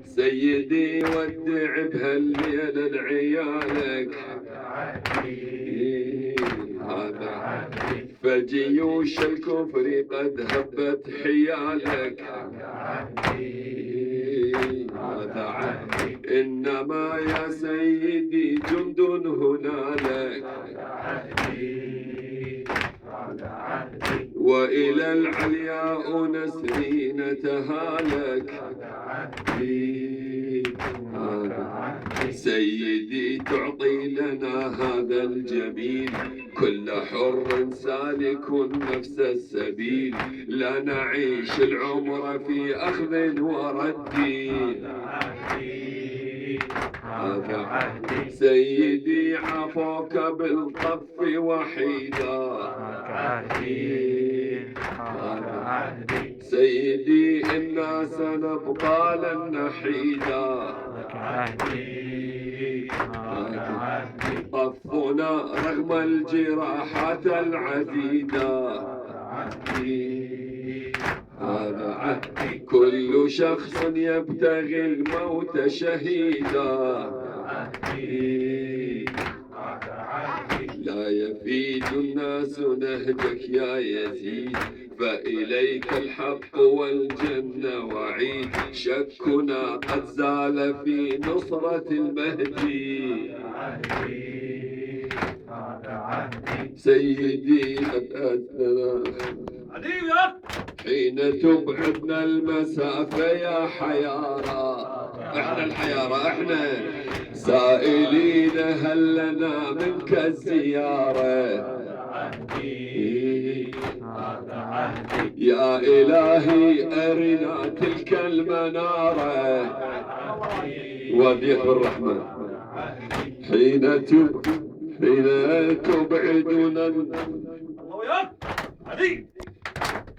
سيدي ودع بهالليلة لعيالك، هذا فجيوش الكفر قد هبت حيالك، هذا عهدي إنما يا سيدي جند هنالك، وإلى العلياء نسري نتهالك، سيدي تعطي لنا هذا الجميل، كل حر سالك نفس السبيل، لا نعيش العمر في أخذ ورد، هذا عهدي سيدي عفوك بالطف وحيدا، هذا عهدي سيدي إنا سنبقى لن نحيدا، طفنا رغم الجراحات العديدة، هذا عهدي كل شخص يبتغي الموت شهيدا، لا يفيد الناس نهجك يا يزيد، فإليك الحق والجنة وعيد، شكنا قد زال في نصرة المهدي، سيدي قد أثنى حين تبعدنا المسافة يا حيارى، احنا الحيارى احنا سائلين هل لنا منك الزيارة، يا إلهي أرنا تلك المنارة، وضيح الرحمن حين تبعدنا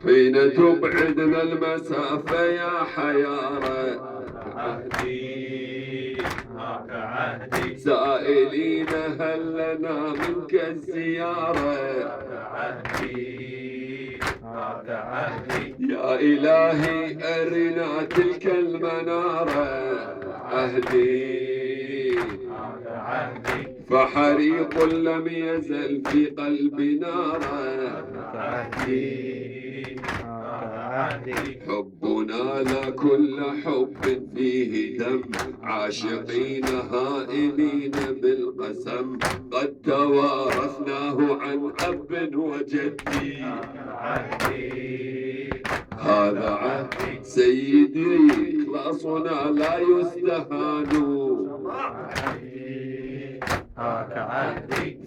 حين تبعدنا المسافة يا حيارة، سائلين هل لنا منك الزيارة، يا إلهي أرنا تلك المنارة، عهدي فحريق لم يزل في قلبي نارا، حبنا لكل حب فيه دم، عاشقين هائمين بالقسم، قد توارثناه عن أب وجدي، هذا عهدي سيدي إخلاصنا لا يستهان،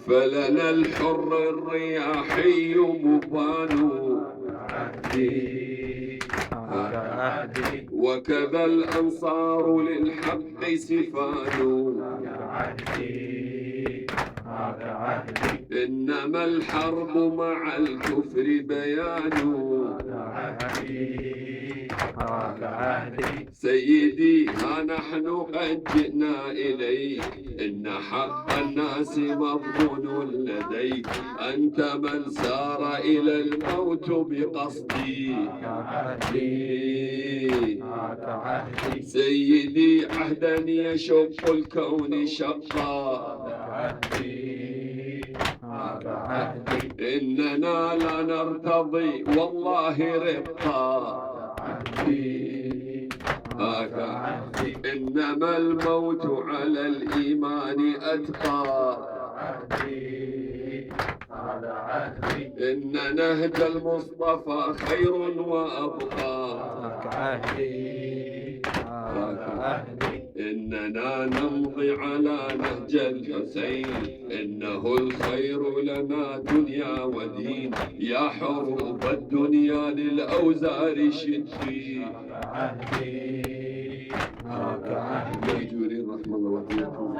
فلنا الحر الرياحي مبان، وكذا الأنصار للحق سفان، إنما الحرب مع الكفر بيان، سيدي ها نحن قد جئنا إليك، إن حق الناس مضمون لديك، أنت من سار إلى الموت بقصدي، سيدي عهدا يشق الكون شقا، إننا لا نرتضي والله رقا، إنما الموت على الإيمان أتقى، إن نهج المصطفى خير وأبقى، إننا نمضي على نهج الحسين، إنه الخير لنا دنيا ودين، يا حروب الدنيا للأوزار شدي، مهجورين رحمة الله وفيكم.